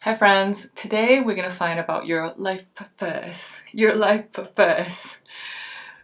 Hi friends, today we're gonna find about your life purpose. Your life purpose.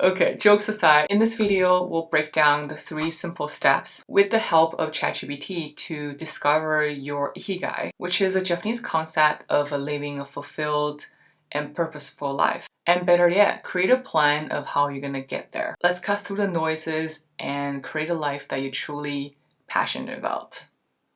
Okay, jokes aside, in this video we'll break down the 3 simple steps with the help of ChatGPT to discover your Ikigai, which is a Japanese concept of living a fulfilled and purposeful life. And better yet, create a plan of how you're gonna get there. Let's cut through the noises and create a life that you're truly passionate about.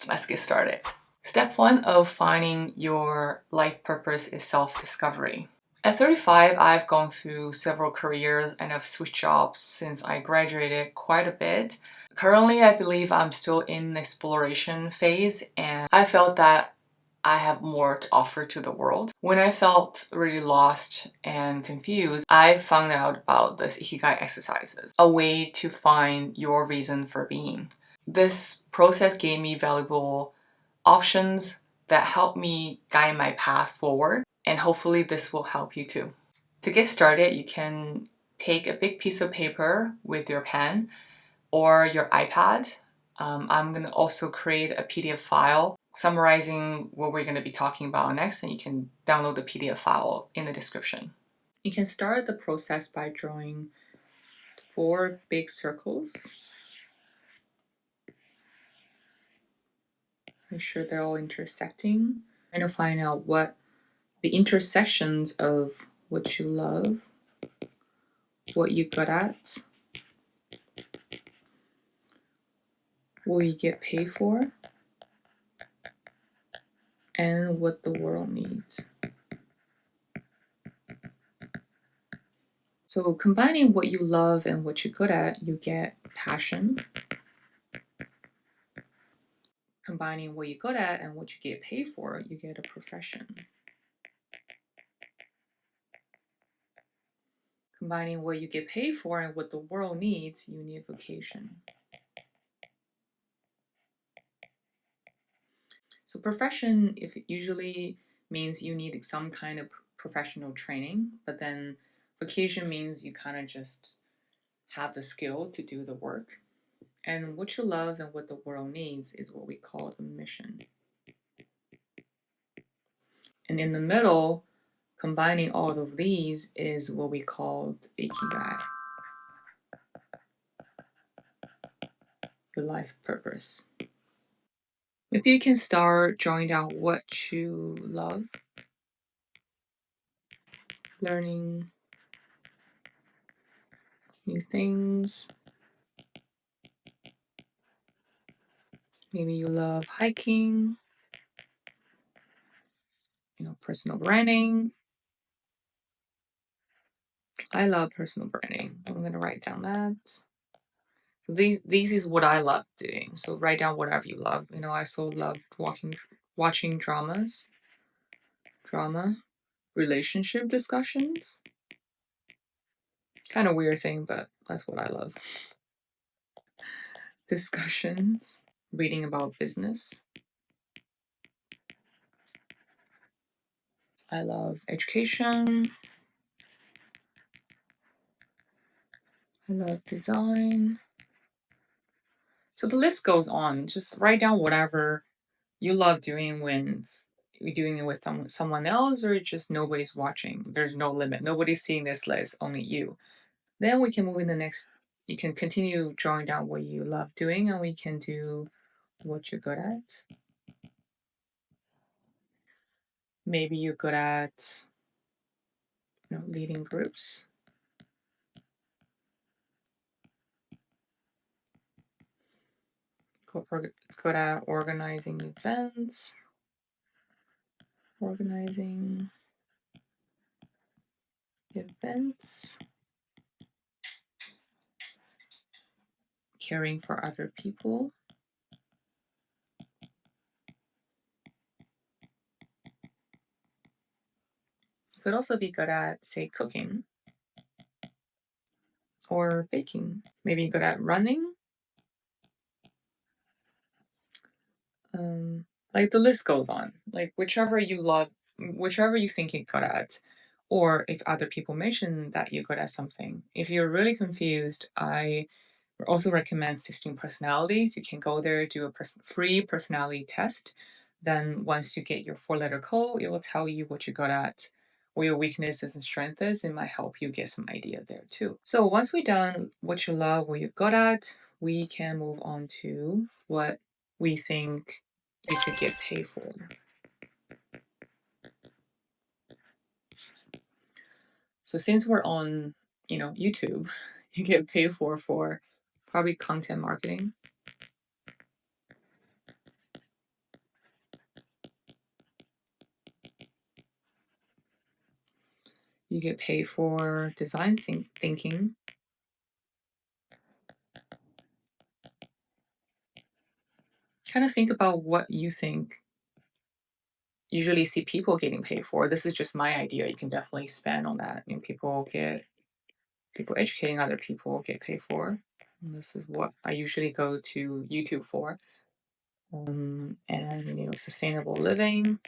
Let's get started. Step 1 of finding your life purpose is self-discovery. At 35, I've gone through several careers and I've switched jobs since I graduated quite a bit. Currently, I believe I'm still in the exploration phase and I felt that I have more to offer to the world. When I felt really lost and confused, I found out about this Ikigai exercises, a way to find your reason for being. This process gave me valuable options that help me guide my path forward, and hopefully this will help you too. To get started, you can take a big piece of paper with your pen or your iPad. I'm going to also create a PDF file summarizing what we're going to be talking about next, and you can download the PDF file in the description. You can start the process by drawing 4 big circles. Make sure they're all intersecting. And to find out what the intersections of what you love, what you're good at, what you get paid for, and what the world needs. So combining what you love and what you're good at, you get passion. Combining what you're good at and what you get paid for, you get a profession. Combining what you get paid for and what the world needs, you need a vocation. So profession, if it usually means you need some kind of professional training, but then vocation means you kind of just have the skill to do the work. And what you love and what the world needs is what we call the mission. And in the middle, combining all of these is what we call Ikigai, your life purpose. Maybe you can start drawing down what you love, learning new things. Maybe you love hiking, personal branding. I love personal branding. I'm going to write down that. So these is what I love doing. So write down whatever you love. I also love watching drama, relationship discussions. Kind of weird thing, but that's what I love. Discussions, reading about business. I love education. I love design. So the list goes on. Just write down whatever you love doing when you're doing it with someone else, or just nobody's watching. There's no limit. Nobody's seeing this list, only you. Then we can move in the next. You can continue drawing down what you love doing, and we can do what you're good at. Maybe you're good at leading groups. Good at organizing events. Caring for other people. You could also be good at, say, cooking or baking. Maybe you're good at running. Like the list goes on. Like whichever you love, whichever you think you're good at, or if other people mention that you're good at something. If you're really confused, I also recommend 16 personalities. You can go there, do a free personality test. Then once you get your 4-letter code, it will tell you what you're good at, what your weaknesses and strengths is. It might help you get some idea there too. So once we're done what you love, what you're good at, we can move on to what we think you should get paid for. So since we're on, YouTube, you get paid for probably content marketing. You get paid for design thinking. Kind of think about what you think usually see people getting paid for. This is just my idea. You can definitely spend on that. People educating other people get paid for. And this is what I usually go to YouTube for. And sustainable living.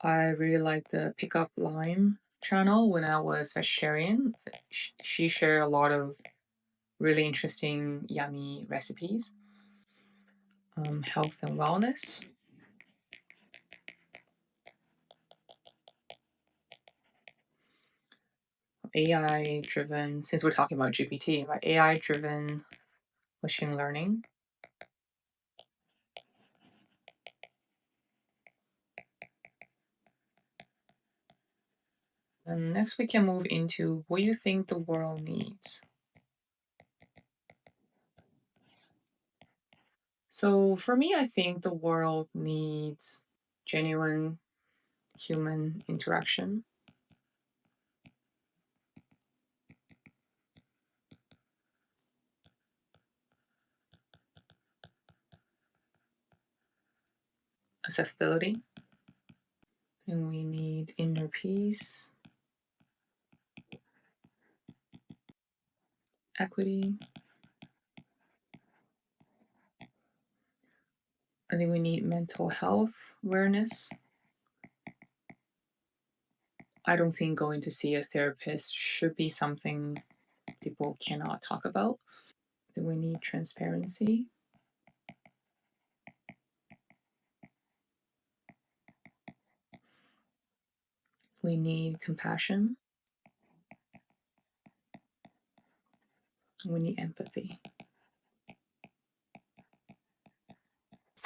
I really like the Pickup Line channel. When I was vegetarian, she shared a lot of really interesting, yummy recipes. Health and wellness. AI driven, since we're talking about GPT, right? AI driven machine learning. And next we can move into what you think the world needs. So for me, I think the world needs genuine human interaction. Accessibility. And we need inner peace. Equity. I think we need mental health awareness. I don't think going to see a therapist should be something people cannot talk about. Then we need transparency. We need compassion. We need empathy.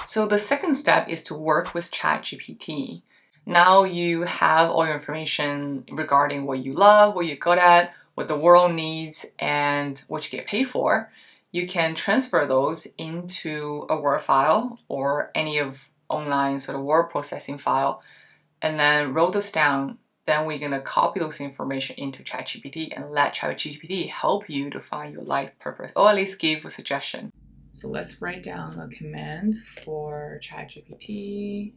So the second step is to work with ChatGPT. Now you have all your information regarding what you love, what you're good at, what the world needs, and what you get paid for. You can transfer those into a Word file or any of online sort of word processing file, and then wrote those down. Then we're going to copy those information into ChatGPT and let ChatGPT help you to find your life purpose, or at least give a suggestion. So let's write down a command for ChatGPT.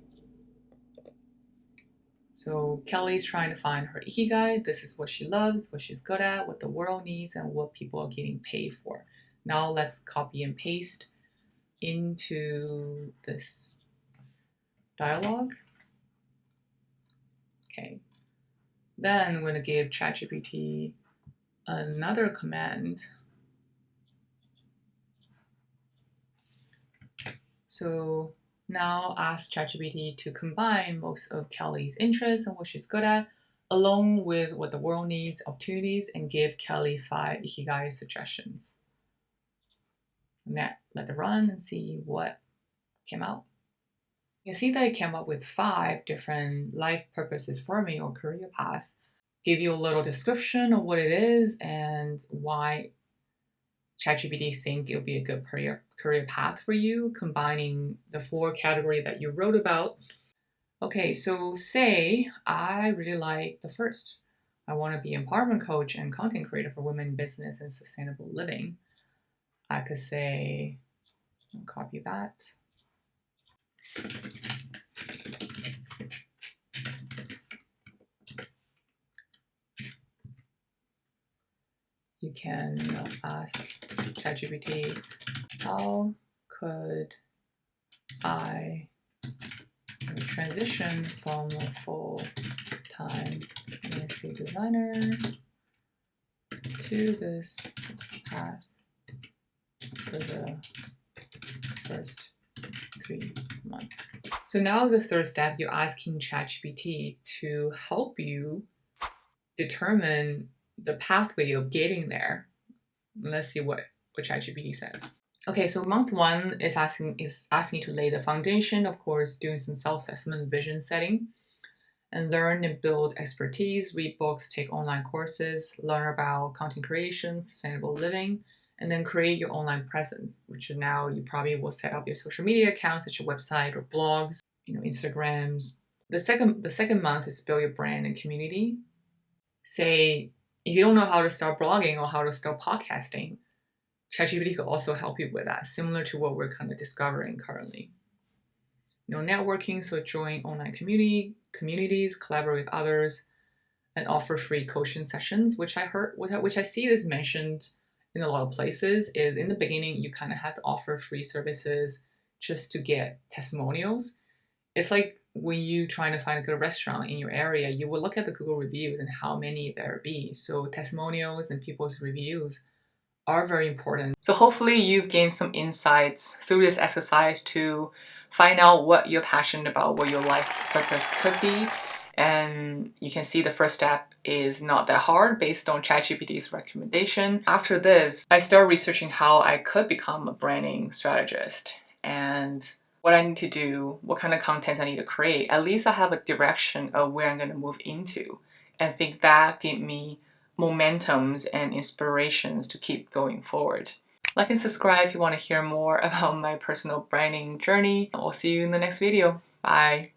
So Kelly's trying to find her Ikigai. This is what she loves, what she's good at, what the world needs, and what people are getting paid for. Now let's copy and paste into this dialogue. Okay. Then I'm going to give ChatGPT another command. So now ask ChatGPT to combine most of Kelly's interests and what she's good at, along with what the world needs, opportunities, and give Kelly 5 Ikigai suggestions. Let it run and see what came out. You can see that it came up with 5 different life purposes for me, or career paths. Give you a little description of what it is and why ChatGPT think it would be a good career path for you, combining the 4 categories that you wrote about. Okay, so say I really like the first. I want to be empowerment coach and content creator for women in business and sustainable living. I could say, copy that. You can ask ChatGPT, how could I transition from a full-time landscape designer to this path for the first 3 month. So now the third step, you're asking ChatGPT to help you determine the pathway of getting there. Let's see what ChatGPT says. Okay, so month 1 is asking you to lay the foundation, of course, doing some self-assessment, vision setting, and learn and build expertise, read books, take online courses, learn about content creation, sustainable living, and then create your online presence, which now you probably will set up your social media accounts, such as your website or blogs, Instagrams. The second month is build your brand and community. Say, if you don't know how to start blogging or how to start podcasting, ChatGPT could also help you with that, similar to what we're kind of discovering currently. Networking, so join online communities, collaborate with others, and offer free coaching sessions, which I see this mentioned in a lot of places. Is in the beginning you kind of have to offer free services just to get testimonials. It's like when you trying to find a good restaurant in your area, you will look at the Google reviews and how many there be. So testimonials and people's reviews are very important. So hopefully you've gained some insights through this exercise to find out what you're passionate about, what your life purpose could be. And you can see the first step is not that hard based on ChatGPT's recommendation. After this, I started researching how I could become a branding strategist and what I need to do, what kind of contents I need to create. At least I have a direction of where I'm going to move into. And I think that gave me momentums and inspirations to keep going forward. Like and subscribe if you want to hear more about my personal branding journey. I'll see you in the next video. Bye.